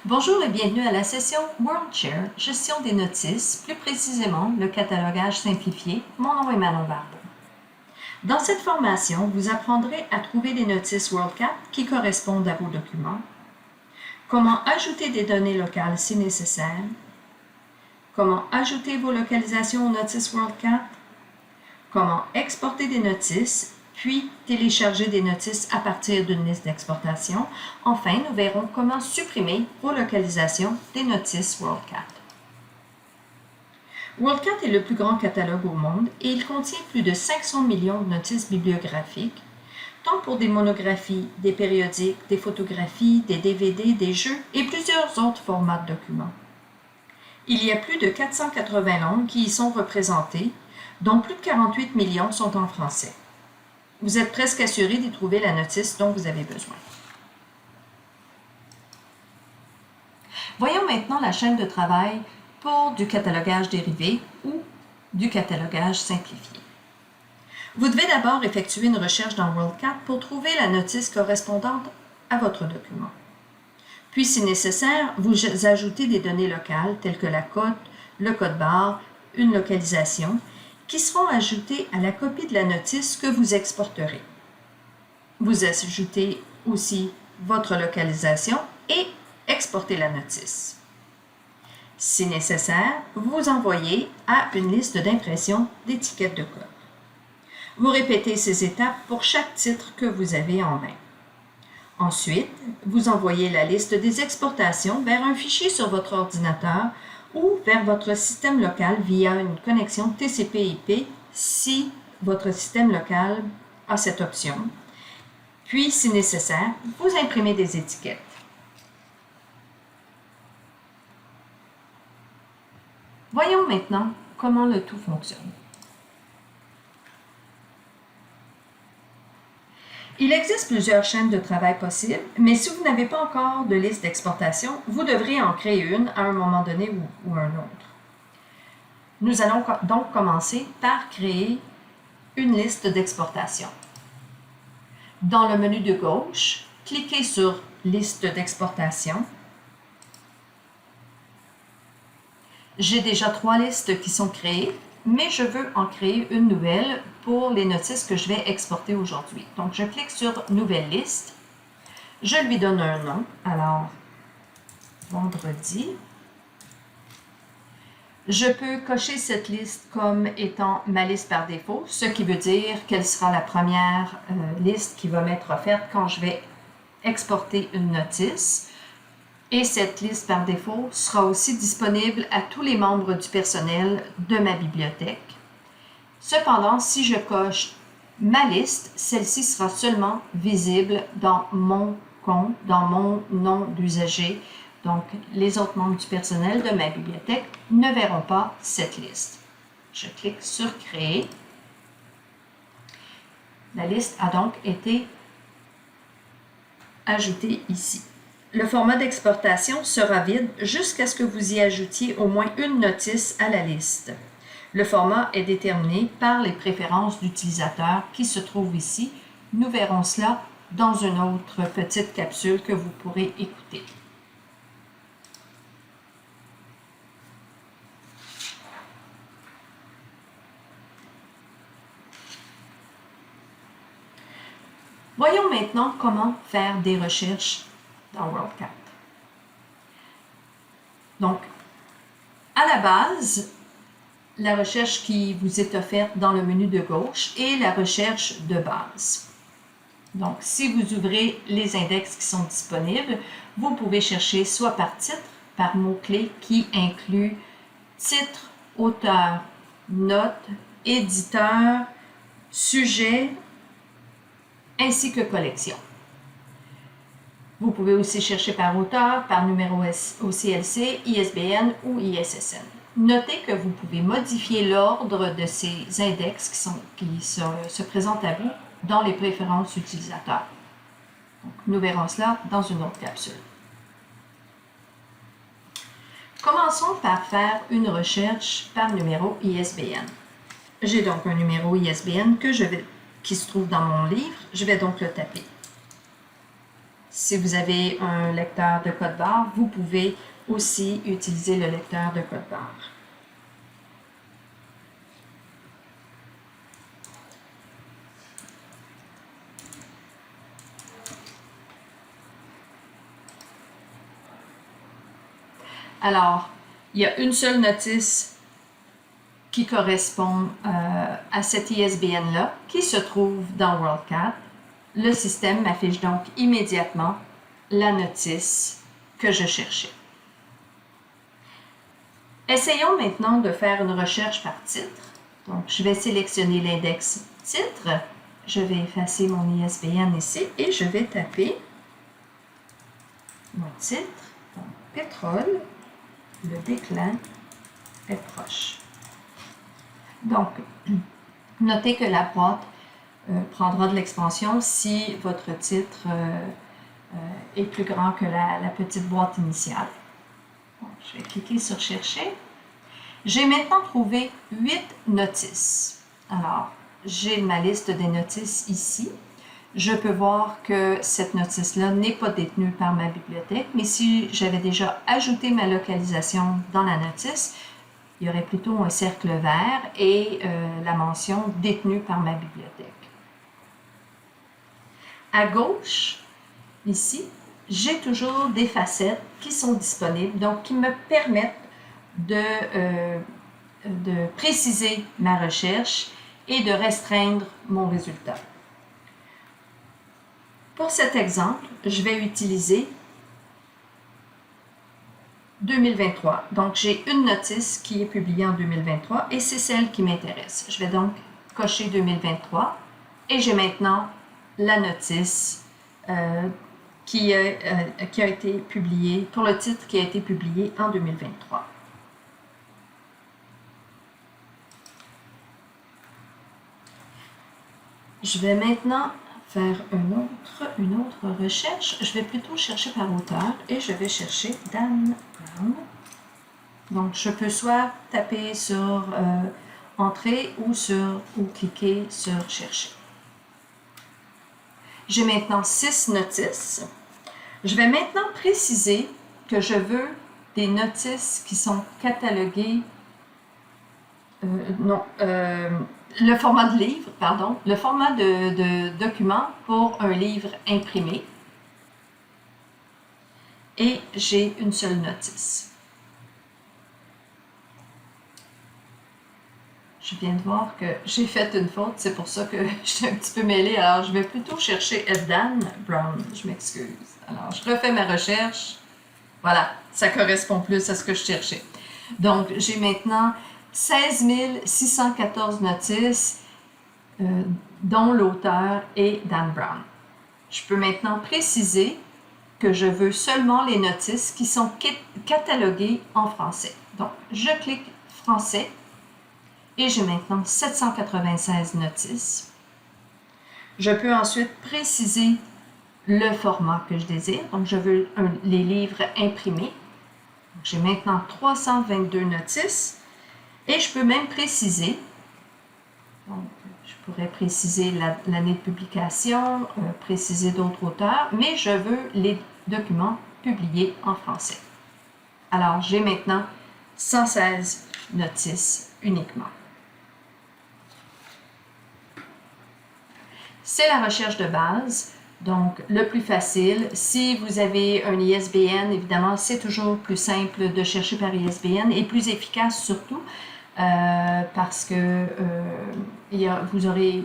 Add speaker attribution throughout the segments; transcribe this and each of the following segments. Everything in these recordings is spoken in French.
Speaker 1: Bonjour et bienvenue à la session WorldShare, gestion des notices, plus précisément le catalogage simplifié. Mon nom est Manon Barbeau. Dans cette formation, vous apprendrez à trouver des notices WorldCat qui correspondent à vos documents, comment ajouter des données locales si nécessaire, comment ajouter vos localisations aux notices WorldCat, comment exporter des notices, puis télécharger des notices à partir d'une liste d'exportation. Enfin, nous verrons comment supprimer vos localisations des notices WorldCat. WorldCat est le plus grand catalogue au monde et il contient plus de 500 millions de notices bibliographiques, tant pour des monographies, des périodiques, des photographies, des DVD, des jeux et plusieurs autres formats de documents. Il y a plus de 480 langues qui y sont représentées, dont plus de 48 millions sont en français. Vous êtes presque assuré d'y trouver la notice dont vous avez besoin. Voyons maintenant la chaîne de travail pour du catalogage dérivé ou du catalogage simplifié. Vous devez d'abord effectuer une recherche dans WorldCat pour trouver la notice correspondante à votre document. Puis, si nécessaire, vous ajoutez des données locales telles que la cote, le code barre, une localisation, qui seront ajoutées à la copie de la notice que vous exporterez. Vous ajoutez aussi votre localisation et exportez la notice. Si nécessaire, vous envoyez à une liste d'impression d'étiquettes de code. Vous répétez ces étapes pour chaque titre que vous avez en main. Ensuite, vous envoyez la liste des exportations vers un fichier sur votre ordinateur ou vers votre système local via une connexion TCP/IP si votre système local a cette option. Puis, si nécessaire, vous imprimez des étiquettes. Voyons maintenant comment le tout fonctionne. Il existe plusieurs chaînes de travail possibles, mais si vous n'avez pas encore de liste d'exportation, vous devrez en créer une à un moment donné ou un autre. Nous allons donc commencer par créer une liste d'exportation. Dans le menu de gauche, cliquez sur « Liste d'exportation ». J'ai déjà 3 listes qui sont créées, mais je veux en créer une nouvelle pour les notices que je vais exporter aujourd'hui. Donc, je clique sur « Nouvelle liste ». Je lui donne un nom. Alors, vendredi. Je peux cocher cette liste comme étant ma liste par défaut, ce qui veut dire qu'elle sera la première liste qui va m'être offerte quand je vais exporter une notice. Et cette liste par défaut sera aussi disponible à tous les membres du personnel de ma bibliothèque. Cependant, si je coche ma liste, celle-ci sera seulement visible dans mon compte, dans mon nom d'usager. Donc, les autres membres du personnel de ma bibliothèque ne verront pas cette liste. Je clique sur « Créer ». La liste a donc été ajoutée ici. Le format d'exportation sera vide jusqu'à ce que vous y ajoutiez au moins une notice à la liste. Le format est déterminé par les préférences d'utilisateur qui se trouvent ici. Nous verrons cela dans une autre petite capsule que vous pourrez écouter. Voyons maintenant comment faire des recherches dans WorldCat. Donc, à la base, la recherche qui vous est offerte dans le menu de gauche est la recherche de base. Donc, si vous ouvrez les index qui sont disponibles, vous pouvez chercher soit par titre, par mot-clé qui inclut titre, auteur, note, éditeur, sujet, ainsi que collection. Vous pouvez aussi chercher par auteur, par numéro OCLC, ISBN ou ISSN. Notez que vous pouvez modifier l'ordre de ces index qui se présentent à vous dans les préférences utilisateurs. Donc, nous verrons cela dans une autre capsule. Commençons par faire une recherche par numéro ISBN. J'ai donc un numéro ISBN qui se trouve dans mon livre. Je vais donc le taper. Si vous avez un lecteur de code barre, vous pouvez aussi utiliser le lecteur de code barre. Alors, il y a une seule notice qui correspond à cet ISBN-là, qui se trouve dans WorldCat. Le système m'affiche donc immédiatement la notice que je cherchais. Essayons maintenant de faire une recherche par titre. Donc, je vais sélectionner l'index titre. Je vais effacer mon ISBN ici et je vais taper mon titre. Donc, pétrole, le déclin est proche. Donc, notez que la boîte prendra de l'expansion si votre titre est plus grand que la petite boîte initiale. Donc, je vais cliquer sur Chercher. J'ai maintenant trouvé 8 notices. Alors, j'ai ma liste des notices ici. Je peux voir que cette notice-là n'est pas détenue par ma bibliothèque, mais si j'avais déjà ajouté ma localisation dans la notice, il y aurait plutôt un cercle vert et la mention « détenue par ma bibliothèque ». À gauche, ici, j'ai toujours des facettes qui sont disponibles, donc qui me permettent de préciser ma recherche et de restreindre mon résultat. Pour cet exemple, je vais utiliser 2023. Donc, j'ai une notice qui est publiée en 2023 et c'est celle qui m'intéresse. Je vais donc cocher 2023 et j'ai maintenant la notice qui a été publiée, pour le titre qui a été publié en 2023. Je vais maintenant faire une autre recherche. Je vais plutôt chercher par auteur et je vais chercher Dan Brown. Donc, je peux soit taper sur Entrée ou cliquer sur Chercher. J'ai maintenant 6 notices. Je vais maintenant préciser que je veux des notices qui sont cataloguées, le format de livre, pardon, le format de document pour un livre imprimé. Et j'ai une seule notice. Je viens de voir que j'ai fait une faute, c'est pour ça que je suis un petit peu mêlée. Alors, je vais plutôt chercher Dan Brown. Je m'excuse. Alors, je refais ma recherche. Voilà, ça correspond plus à ce que je cherchais. Donc, j'ai maintenant 16 614 notices, dont l'auteur est Dan Brown. Je peux maintenant préciser que je veux seulement les notices qui sont cataloguées en français. Donc, je clique Français et j'ai maintenant 796 notices. Je peux ensuite préciser le format que je désire. Donc, je veux les livres imprimés. J'ai maintenant 322 notices. Et je peux même préciser, donc, je pourrais préciser l'année de publication, préciser d'autres auteurs, mais je veux les documents publiés en français. Alors, j'ai maintenant 116 notices uniquement. C'est la recherche de base, donc le plus facile. Si vous avez un ISBN, évidemment, c'est toujours plus simple de chercher par ISBN et plus efficace surtout parce que vous aurez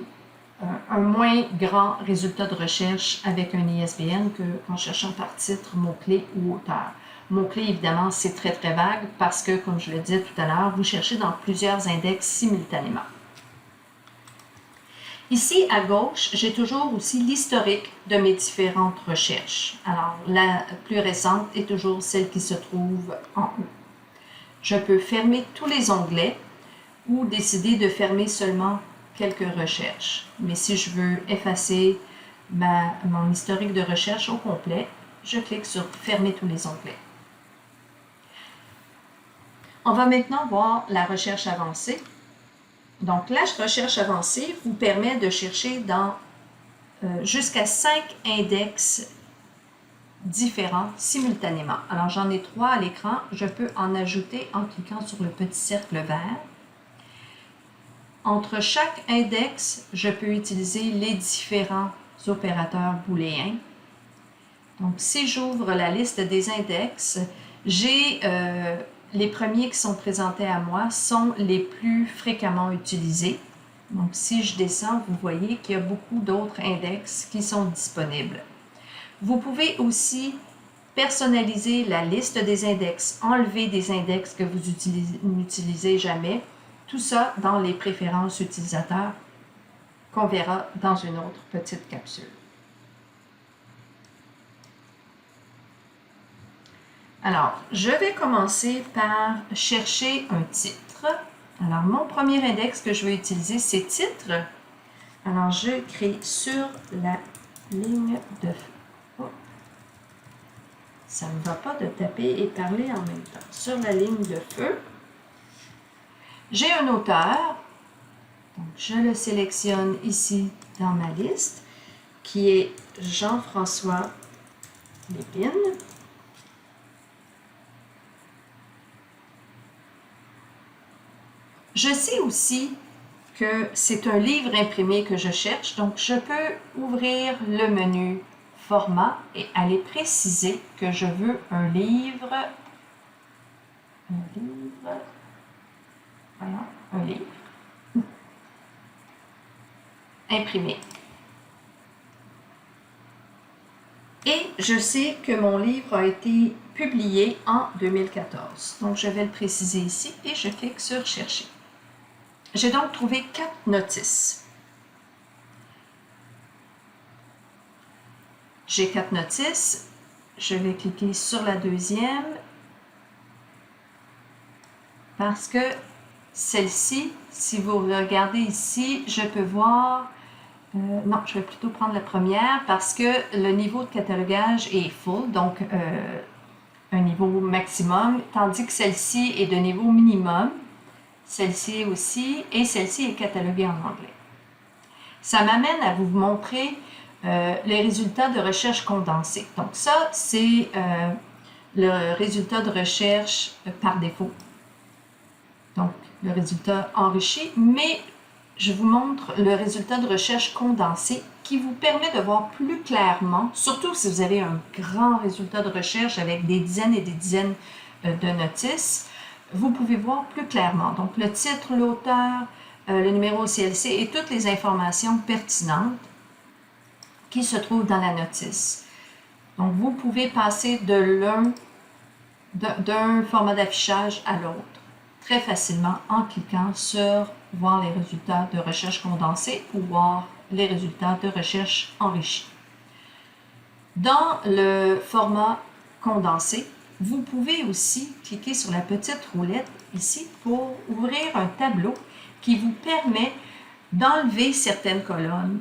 Speaker 1: un moins grand résultat de recherche avec un ISBN qu'en cherchant par titre, mot-clé ou auteur. Mot-clé, évidemment, c'est très très vague parce que, comme je le disais tout à l'heure, vous cherchez dans plusieurs index simultanément. Ici, à gauche, j'ai toujours aussi l'historique de mes différentes recherches. Alors, la plus récente est toujours celle qui se trouve en haut. Je peux fermer tous les onglets ou décider de fermer seulement quelques recherches. Mais si je veux effacer mon historique de recherche au complet, je clique sur « Fermer tous les onglets ». On va maintenant voir la recherche avancée. Donc, la recherche avancée vous permet de chercher dans jusqu'à 5 index différents simultanément. Alors, j'en ai 3 à l'écran. Je peux en ajouter en cliquant sur le petit cercle vert. Entre chaque index, je peux utiliser les différents opérateurs booléens. Donc, si j'ouvre la liste des index, j'ai les premiers qui sont présentés à moi sont les plus fréquemment utilisés. Donc, si je descends, vous voyez qu'il y a beaucoup d'autres index qui sont disponibles. Vous pouvez aussi personnaliser la liste des index, enlever des index que vous n'utilisez jamais. Tout ça dans les préférences utilisateurs qu'on verra dans une autre petite capsule. Alors, je vais commencer par chercher un titre. Alors, mon premier index que je vais utiliser, c'est titre. Alors, je crée sur la ligne de feu. Oh. Ça ne va pas de taper et parler en même temps. Sur la ligne de feu, j'ai un auteur. Donc, je le sélectionne ici dans ma liste, qui est Jean-François Lépine. Je sais aussi que c'est un livre imprimé que je cherche, donc je peux ouvrir le menu Format et aller préciser que je veux un livre imprimé. Et je sais que mon livre a été publié en 2014. Donc, je vais le préciser ici et je clique sur Chercher. J'ai donc trouvé 4 notices. J'ai 4 notices. Je vais cliquer sur la deuxième parce que celle-ci, si vous regardez ici, je peux voir... non, je vais plutôt prendre la première parce que le niveau de catalogage est full, donc un niveau maximum, tandis que celle-ci est de niveau minimum. Celle-ci aussi, et celle-ci est cataloguée en anglais. Ça m'amène à vous montrer les résultats de recherche condensés. Donc ça, c'est le résultat de recherche par défaut. Donc, le résultat enrichi, mais je vous montre le résultat de recherche condensé qui vous permet de voir plus clairement, surtout si vous avez un grand résultat de recherche avec des dizaines et des dizaines de notices, vous pouvez voir plus clairement. Donc, le titre, l'auteur, le numéro au CLC et toutes les informations pertinentes qui se trouvent dans la notice. Donc, vous pouvez passer d'un format d'affichage à l'autre très facilement en cliquant sur « Voir les résultats de recherche condensés » ou « Voir les résultats de recherche enrichis ». Dans le format condensé, vous pouvez aussi cliquer sur la petite roulette ici pour ouvrir un tableau qui vous permet d'enlever certaines colonnes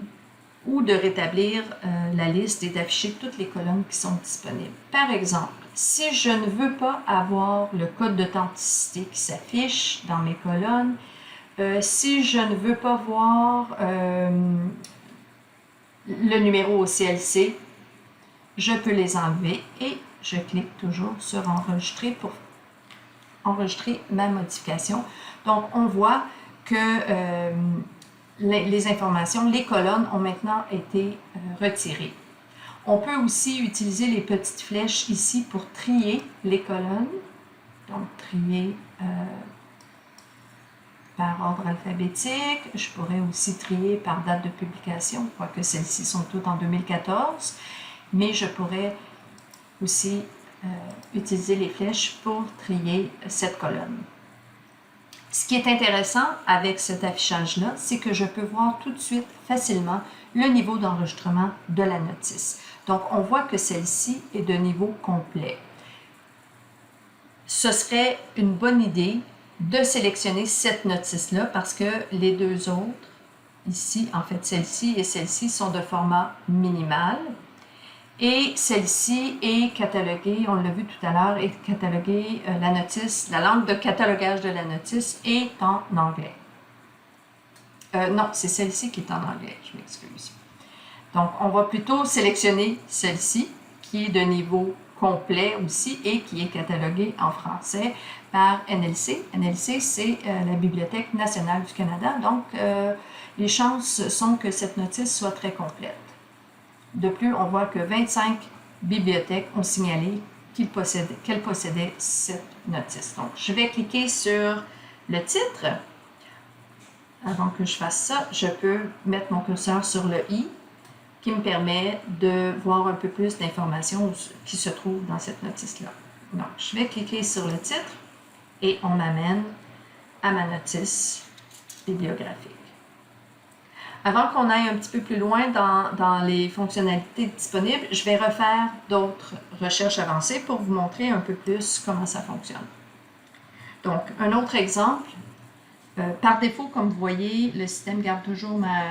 Speaker 1: ou de rétablir la liste et d'afficher toutes les colonnes qui sont disponibles. Par exemple, si je ne veux pas avoir le code d'authenticité qui s'affiche dans mes colonnes, si je ne veux pas voir le numéro au CLC, je peux les enlever et je clique toujours sur enregistrer pour enregistrer ma modification. Donc, on voit que les informations, les colonnes ont maintenant été retirées. On peut aussi utiliser les petites flèches ici pour trier les colonnes. Donc, trier par ordre alphabétique. Je pourrais aussi trier par date de publication, quoique celles-ci sont toutes en 2014. Mais je pourrais aussi utiliser les flèches pour trier cette colonne. Ce qui est intéressant avec cet affichage-là, c'est que je peux voir tout de suite facilement le niveau d'enregistrement de la notice. Donc, on voit que celle-ci est de niveau complet. Ce serait une bonne idée de sélectionner cette notice-là parce que les deux autres, ici, en fait, celle-ci et celle-ci sont de format minimal. Et celle-ci est cataloguée, on l'a vu tout à l'heure, est cataloguée, la notice, la langue de catalogage de la notice est en anglais. Non, c'est celle-ci qui est en anglais, je m'excuse. Donc, on va plutôt sélectionner celle-ci, qui est de niveau complet aussi et qui est catalogué en français par NLC. NLC, c'est la Bibliothèque nationale du Canada, donc les chances sont que cette notice soit très complète. De plus, on voit que 25 bibliothèques ont signalé qu'elles possédaient cette notice. Donc, je vais cliquer sur le titre. Avant que je fasse ça, je peux mettre mon curseur sur le i qui me permet de voir un peu plus d'informations qui se trouvent dans cette notice-là. Donc, je vais cliquer sur le titre et on m'amène à ma notice bibliographique. Avant qu'on aille un petit peu plus loin dans les fonctionnalités disponibles, je vais refaire d'autres recherches avancées pour vous montrer un peu plus comment ça fonctionne. Donc, un autre exemple. Par défaut, comme vous voyez, le système garde toujours ma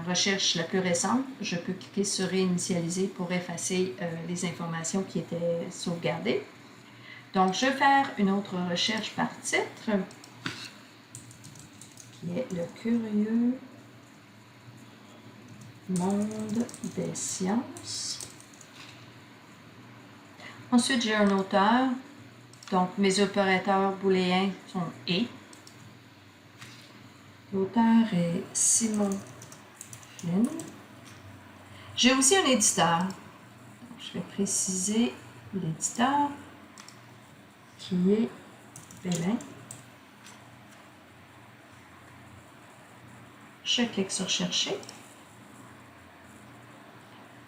Speaker 1: recherche la plus récente. Je peux cliquer sur Réinitialiser pour effacer les informations qui étaient sauvegardées. Donc, je vais faire une autre recherche par titre, qui est Le curieux monde des sciences. Ensuite, j'ai un auteur. Donc, mes opérateurs booléens sont « et ». L'auteur est Simon Flynn. J'ai aussi un éditeur. Donc, je vais préciser l'éditeur qui est Belin. Je clique sur Chercher.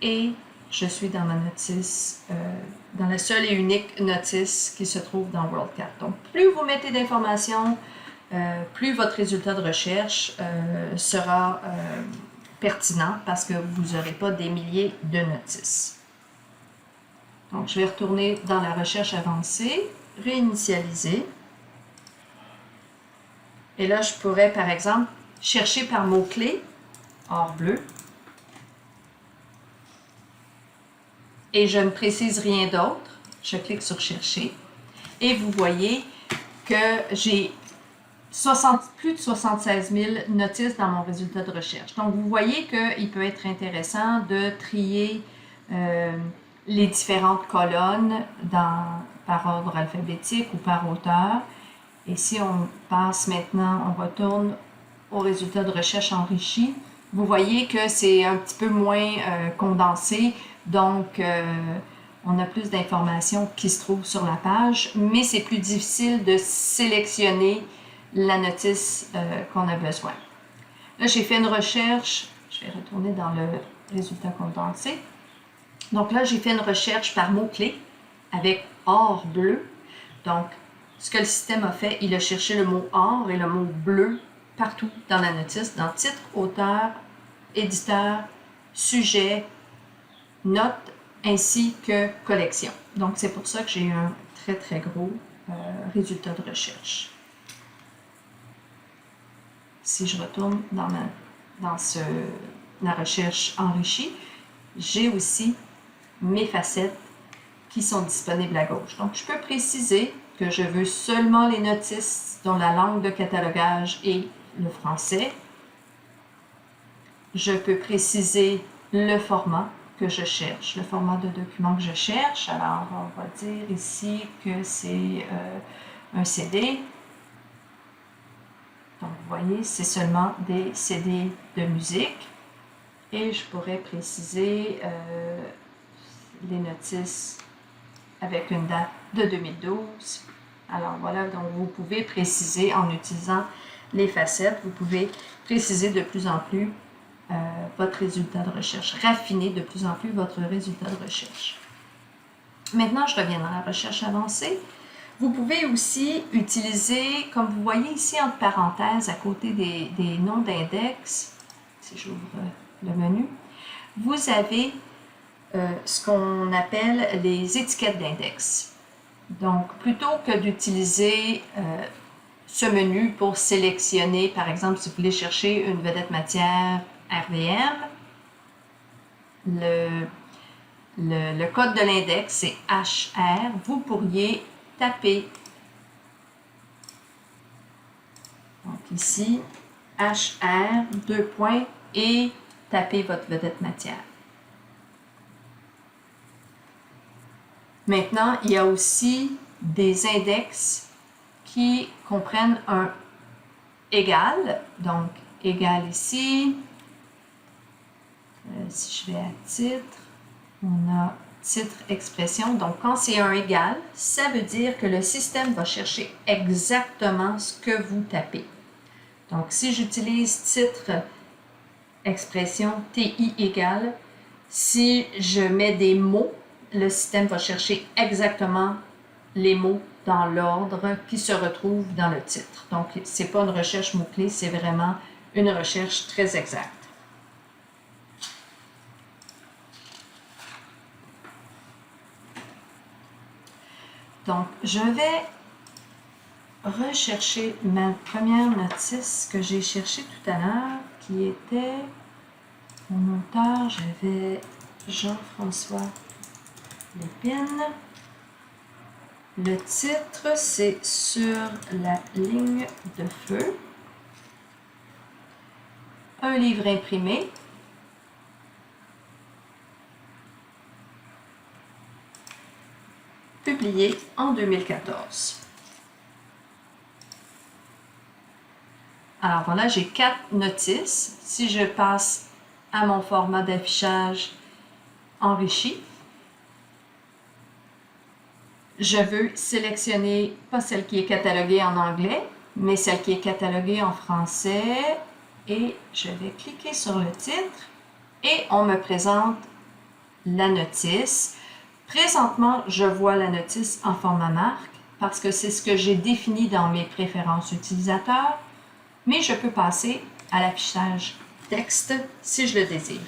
Speaker 1: Et je suis dans ma notice, dans la seule et unique notice qui se trouve dans WorldCat. Donc, plus vous mettez d'informations, plus votre résultat de recherche sera pertinent parce que vous n'aurez pas des milliers de notices. Donc, je vais retourner dans la recherche avancée, réinitialiser. Et là, je pourrais, par exemple, chercher par mot-clé, or bleu. Et je ne précise rien d'autre. Je clique sur Chercher. Et vous voyez que j'ai plus de 76 000 notices dans mon résultat de recherche. Donc, vous voyez qu'il peut être intéressant de trier les différentes colonnes par ordre alphabétique ou par auteur. Et si on passe maintenant, on retourne au résultat de recherche enrichi, vous voyez que c'est un petit peu moins condensé. Donc, on a plus d'informations qui se trouvent sur la page, mais c'est plus difficile de sélectionner la notice qu'on a besoin. Là, j'ai fait une recherche, je vais retourner dans le résultat condensé. Donc là, j'ai fait une recherche par mot-clé avec or bleu. Donc, ce que le système a fait, il a cherché le mot or et le mot bleu partout dans la notice, dans titre, auteur, éditeur, sujet, note, ainsi que collection. Donc, c'est pour ça que j'ai eu un très, très gros résultat de recherche. Si je retourne dans la recherche enrichie, j'ai aussi mes facettes qui sont disponibles à gauche. Donc, je peux préciser que je veux seulement les notices dont la langue de catalogage est le français. Je peux préciser le format que je cherche, le format de document que je cherche. Alors, on va dire ici que c'est un CD. Donc, vous voyez, c'est seulement des CD de musique. Et je pourrais préciser les notices avec une date de 2012. Alors, voilà, donc vous pouvez préciser en utilisant les facettes, vous pouvez préciser de plus en plus votre résultat de recherche, raffiner de plus en plus votre résultat de recherche. Maintenant, je reviens dans la recherche avancée. Vous pouvez aussi utiliser, comme vous voyez ici entre parenthèses, à côté des noms d'index, si j'ouvre le menu, vous avez ce qu'on appelle les étiquettes d'index. Donc, plutôt que d'utiliser ce menu pour sélectionner, par exemple, si vous voulez chercher une vedette matière RVM, le code de l'index, c'est HR. Vous pourriez taper, donc ici, HR, 2 points, et taper votre vedette matière. Maintenant, il y a aussi des index qui comprennent un égal. Donc, égal ici. Si je vais à titre, on a titre expression. Donc, quand c'est un égal, ça veut dire que le système va chercher exactement ce que vous tapez. Donc, si j'utilise titre expression TI égale, si je mets des mots, le système va chercher exactement les mots dans l'ordre qui se retrouvent dans le titre. Donc, ce n'est pas une recherche mot-clé, c'est vraiment une recherche très exacte. Donc, je vais rechercher ma première notice que j'ai cherchée tout à l'heure, qui était mon auteur, j'avais Jean-François Lépine. Le titre, c'est Sur la ligne de feu. Un livre imprimé. Publié en 2014. Alors voilà, j'ai 4 notices. Si je passe à mon format d'affichage enrichi, je veux sélectionner pas celle qui est cataloguée en anglais, mais celle qui est cataloguée en français. Et je vais cliquer sur le titre et on me présente la notice. Présentement, je vois la notice en format marque parce que c'est ce que j'ai défini dans mes préférences utilisateurs, mais je peux passer à l'affichage texte si je le désire.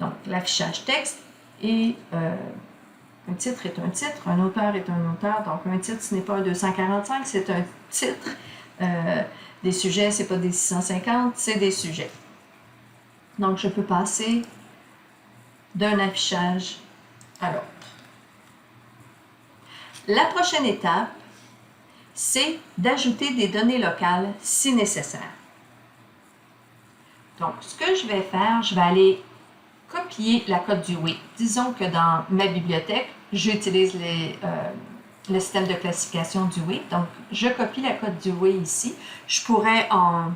Speaker 1: Donc, l'affichage texte et un titre est un titre, un auteur est un auteur. Donc, un titre, ce n'est pas un 245, c'est un titre. Des sujets, ce n'est pas des 650, c'est des sujets. Donc, je peux passer d'un affichage à l'autre. La prochaine étape, c'est d'ajouter des données locales si nécessaire. Donc, ce que je vais faire, je vais aller copier la cote Dewey. Disons que dans ma bibliothèque, j'utilise le système de classification Dewey. Donc, je copie la cote Dewey ici. Je pourrais en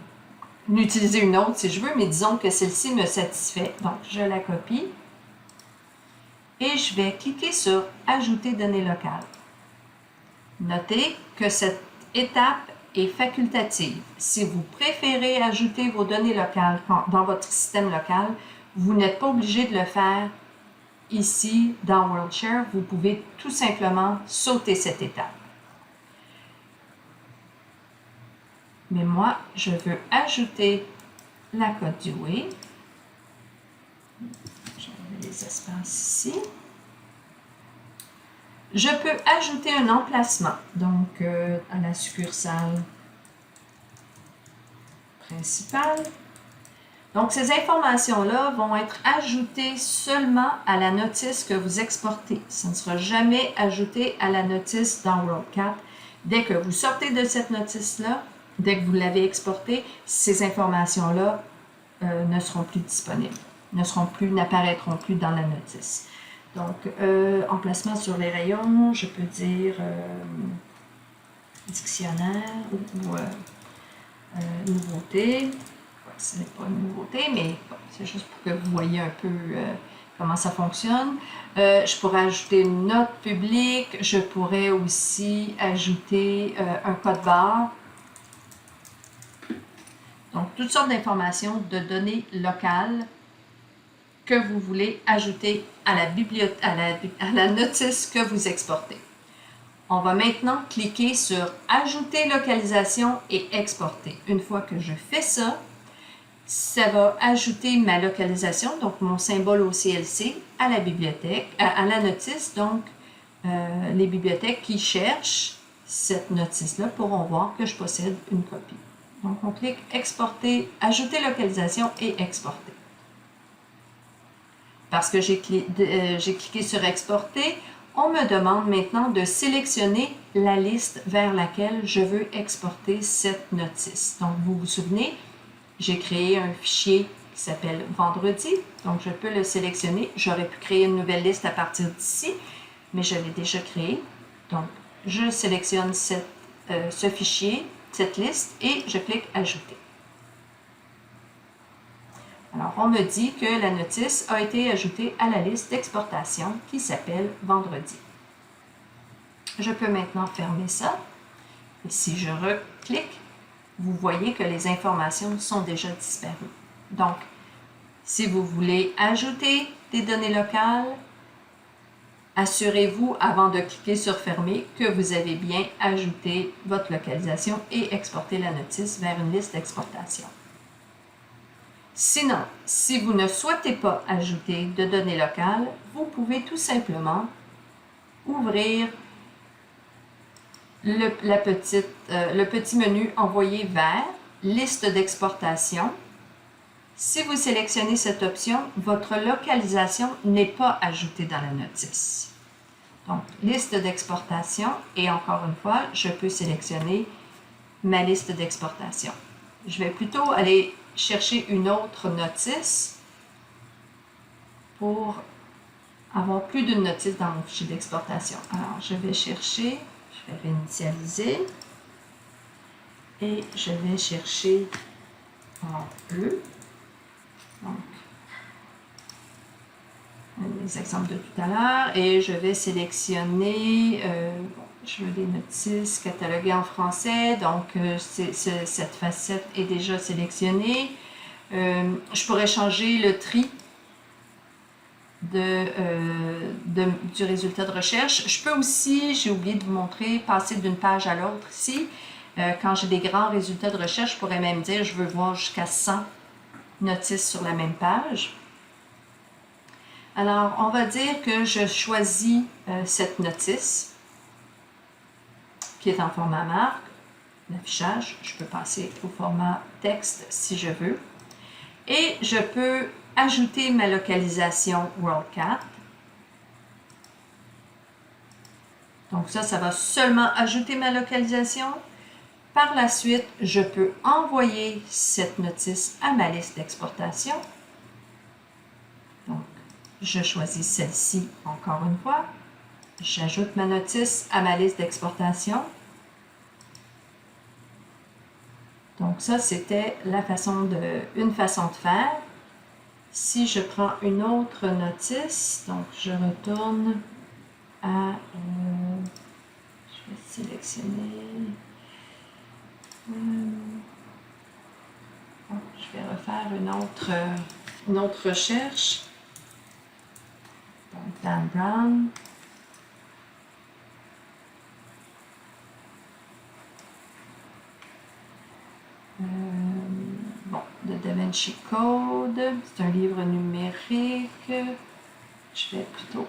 Speaker 1: utiliser une autre si je veux, mais disons que celle-ci me satisfait. Donc, je la copie. Et je vais cliquer sur « Ajouter données locales ». Notez que cette étape est facultative. Si vous préférez ajouter vos données locales dans votre système local, vous n'êtes pas obligé de le faire ici dans WorldShare. Vous pouvez tout simplement sauter cette étape. Mais moi, je veux ajouter la cote Dewey. J'enlève les espaces ici. Je peux ajouter un emplacement, donc à la succursale principale. Donc, ces informations-là vont être ajoutées seulement à la notice que vous exportez. Ça ne sera jamais ajouté à la notice dans WorldCat. Dès que vous sortez de cette notice-là, dès que vous l'avez exportée, ces informations-là ne seront plus disponibles, n'apparaîtront plus dans la notice. Donc, emplacement sur les rayons, je peux dire dictionnaire ou nouveauté. Ce n'est pas une nouveauté, mais bon, c'est juste pour que vous voyez un peu comment ça fonctionne. Je pourrais ajouter une note publique. Je pourrais aussi ajouter un code barre. Donc, toutes sortes d'informations, de données locales que vous voulez ajouter à la notice que vous exportez. On va maintenant cliquer sur « Ajouter localisation et exporter ». Une fois que je fais ça, ça va ajouter ma localisation, donc mon symbole au CLC, à la bibliothèque, à la notice. Donc, les bibliothèques qui cherchent cette notice-là pourront voir que je possède une copie. Donc, on clique « Exporter »,« Ajouter localisation » et « Exporter ». Parce que j'ai cliqué sur « Exporter », on me demande maintenant de sélectionner la liste vers laquelle je veux exporter cette notice. Donc, vous vous souvenez, j'ai créé un fichier qui s'appelle vendredi. Donc, je peux le sélectionner. J'aurais pu créer une nouvelle liste à partir d'ici, mais je l'ai déjà créée. Donc, je sélectionne ce fichier, cette liste, et je clique Ajouter. Alors, on me dit que la notice a été ajoutée à la liste d'exportation qui s'appelle vendredi. Je peux maintenant fermer ça. Et si je reclique, vous voyez que les informations sont déjà disparues. Donc, si vous voulez ajouter des données locales, assurez-vous, avant de cliquer sur Fermer, que vous avez bien ajouté votre localisation et exporté la notice vers une liste d'exportation. Sinon, si vous ne souhaitez pas ajouter de données locales, vous pouvez tout simplement ouvrir le petit menu Envoyer vers Liste d'exportation. Si vous sélectionnez cette option, votre localisation n'est pas ajoutée dans la notice. Donc, liste d'exportation, et encore une fois, je peux sélectionner ma liste d'exportation. Je vais plutôt aller chercher une autre notice pour avoir plus d'une notice dans mon fichier d'exportation. Alors, je vais chercher, je vais réinitialiser et je vais chercher en bleu. Donc, les exemples de tout à l'heure, et je vais sélectionner, je veux des notices cataloguées en français, donc cette facette est déjà sélectionnée. Je pourrais changer le tri du résultat de recherche. Je peux aussi, j'ai oublié de vous montrer, passer d'une page à l'autre ici. Quand j'ai des grands résultats de recherche, je pourrais même dire je veux voir jusqu'à 100 notices sur la même page. Alors, on va dire que je choisis cette notice qui est en format marque, l'affichage. Je peux passer au format texte si je veux. Et je peux ajouter ma localisation WorldCat. Donc ça va seulement ajouter ma localisation. Par la suite, je peux envoyer cette notice à ma liste d'exportation. Donc, je choisis celle-ci encore une fois. J'ajoute ma notice à ma liste d'exportation. Donc ça, c'était une façon de faire. Si je prends une autre notice, donc je retourne à... je vais sélectionner... je vais refaire une autre recherche. Donc, Dan Brown. Bon, de Da Vinci Code. C'est un livre numérique. Je vais plutôt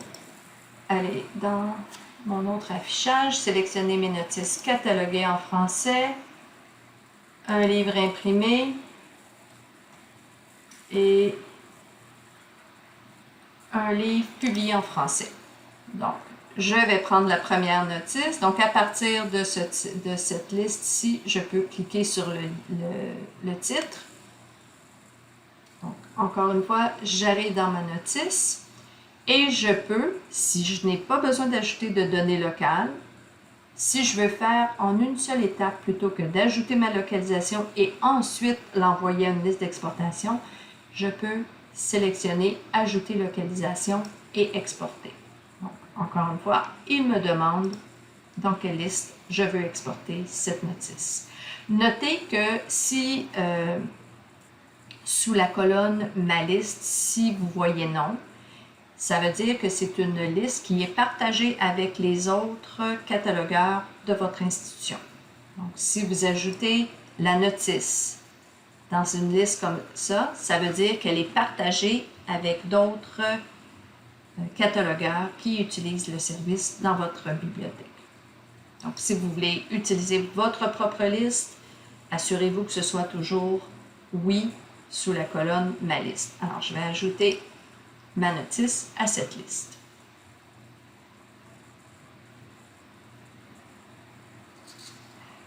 Speaker 1: aller dans mon autre affichage, sélectionner mes notices cataloguées en français, un livre imprimé et un livre publié en français. Donc, je vais prendre la première notice. Donc, à partir de cette liste-ci, je peux cliquer sur le titre. Donc, encore une fois, j'arrive dans ma notice et je peux, si je n'ai pas besoin d'ajouter de données locales, si je veux faire en une seule étape plutôt que d'ajouter ma localisation et ensuite l'envoyer à une liste d'exportation, je peux sélectionner « Ajouter localisation » et exporter. Donc, encore une fois, il me demande dans quelle liste je veux exporter cette notice. Notez que si, sous la colonne « Ma liste », si vous voyez « Non », ça veut dire que c'est une liste qui est partagée avec les autres catalogueurs de votre institution. Donc, si vous ajoutez la notice dans une liste comme ça, ça veut dire qu'elle est partagée avec d'autres catalogueurs qui utilisent le service dans votre bibliothèque. Donc, si vous voulez utiliser votre propre liste, assurez-vous que ce soit toujours « Oui » sous la colonne « Ma liste ». Alors, je vais ajouter ma notice à cette liste.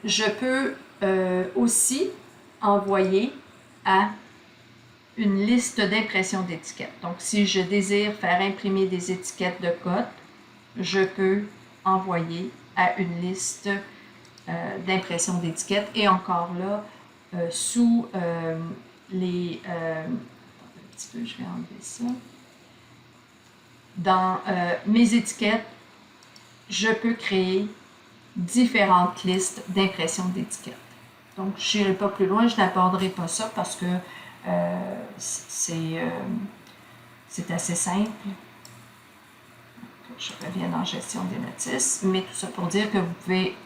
Speaker 1: Je peux aussi envoyer à une liste d'impression d'étiquettes. Donc, si je désire faire imprimer des étiquettes de cotes, je peux envoyer à une liste d'impression d'étiquettes. Et encore là, sous les... un petit peu, je vais enlever ça. Dans mes étiquettes, je peux créer différentes listes d'impression d'étiquettes. Donc, je n'irai pas plus loin, je n'aborderai pas ça parce que c'est assez simple. Je reviens en gestion des notices, mais tout ça pour dire que vous pouvez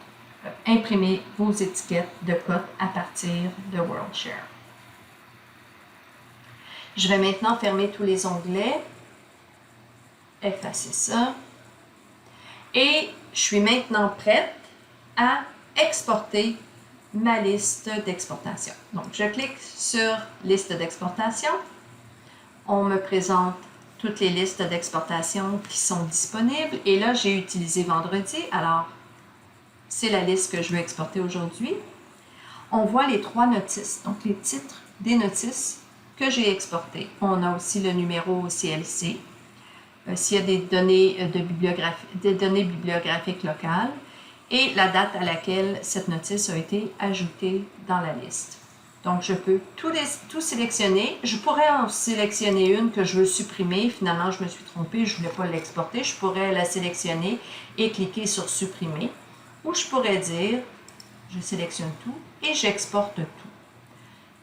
Speaker 1: imprimer vos étiquettes de cotes à partir de WorldShare. Je vais maintenant fermer tous les onglets, effacer ça, et je suis maintenant prête à exporter ma liste d'exportation. Donc, je clique sur liste d'exportation. On me présente toutes les listes d'exportation qui sont disponibles. Et là, j'ai utilisé vendredi. Alors, c'est la liste que je veux exporter aujourd'hui. On voit les 3 notices, donc les titres des notices que j'ai exportées. On a aussi le numéro CLC. S'il y a des données bibliographiques locales, et la date à laquelle cette notice a été ajoutée dans la liste. Donc, je peux tout sélectionner. Je pourrais en sélectionner une que je veux supprimer. Finalement, je me suis trompée, je ne voulais pas l'exporter. Je pourrais la sélectionner et cliquer sur « Supprimer ». Ou je pourrais dire « Je sélectionne tout et j'exporte tout ».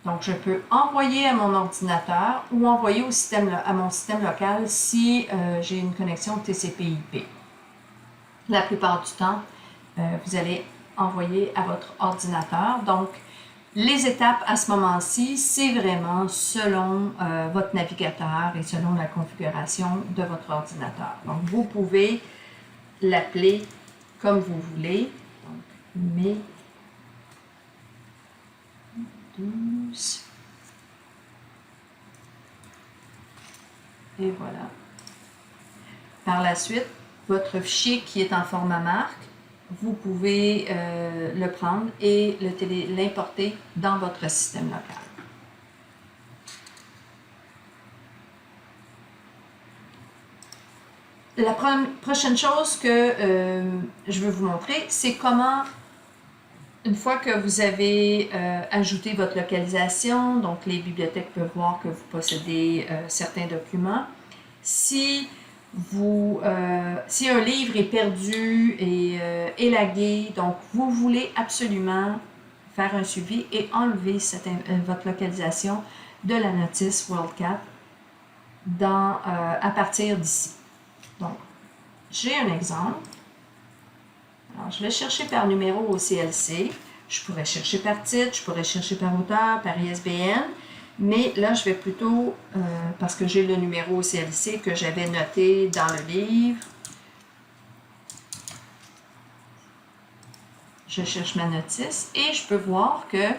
Speaker 1: Donc, je peux envoyer à mon ordinateur ou envoyer à mon système local si j'ai une connexion TCP/IP. La plupart du temps, vous allez envoyer à votre ordinateur. Donc, les étapes à ce moment-ci, c'est vraiment selon votre navigateur et selon la configuration de votre ordinateur. Donc, vous pouvez l'appeler comme vous voulez. Donc, mai 12. Et voilà. Par la suite, votre fichier qui est en format marque, vous pouvez le prendre et l'importer dans votre système local. La prochaine chose que je veux vous montrer, c'est comment, une fois que vous avez ajouté votre localisation, donc les bibliothèques peuvent voir que vous possédez certains documents, si un livre est perdu et élagué, donc vous voulez absolument faire un suivi et enlever votre localisation de la notice WorldCat à partir d'ici. Donc, j'ai un exemple. Alors, je vais chercher par numéro au CLC. Je pourrais chercher par titre, je pourrais chercher par auteur, par ISBN. Mais là, je vais plutôt, parce que j'ai le numéro au CLC que j'avais noté dans le livre, je cherche ma notice et je peux voir que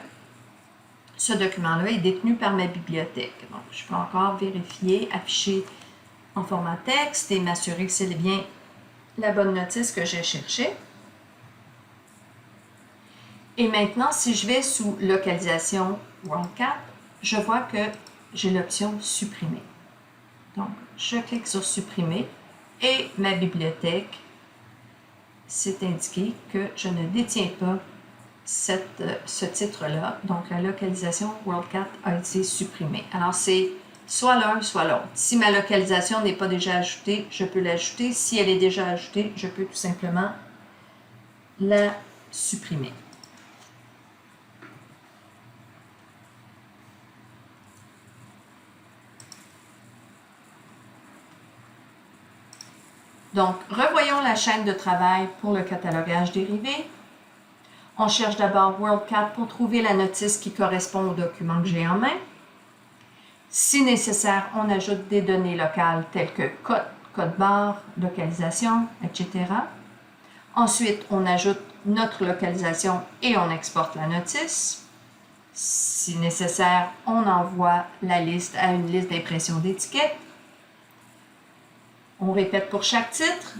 Speaker 1: ce document-là est détenu par ma bibliothèque. Donc, je peux encore vérifier, afficher en format texte et m'assurer que c'est bien la bonne notice que j'ai cherchée. Et maintenant, si je vais sous localisation WorldCat, je vois que j'ai l'option supprimer. Donc, je clique sur supprimer et ma bibliothèque, c'est indiqué que je ne détiens pas ce titre-là. Donc, la localisation WorldCat a été supprimée. Alors, c'est soit l'un, soit l'autre. Si ma localisation n'est pas déjà ajoutée, je peux l'ajouter. Si elle est déjà ajoutée, je peux tout simplement la supprimer. Donc, revoyons la chaîne de travail pour le catalogage dérivé. On cherche d'abord WorldCat pour trouver la notice qui correspond au document que j'ai en main. Si nécessaire, on ajoute des données locales telles que code barre, localisation, etc. Ensuite, on ajoute notre localisation et on exporte la notice. Si nécessaire, on envoie la liste à une liste d'impression d'étiquettes. On répète pour chaque titre.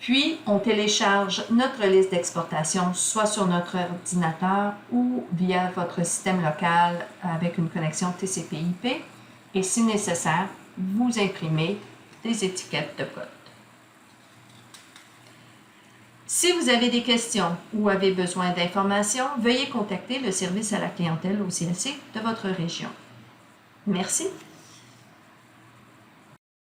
Speaker 1: Puis, on télécharge notre liste d'exportation soit sur notre ordinateur ou via votre système local avec une connexion TCP/IP. Et si nécessaire, vous imprimez des étiquettes de code. Si vous avez des questions ou avez besoin d'informations, veuillez contacter le service à la clientèle au CLC de votre région. Merci.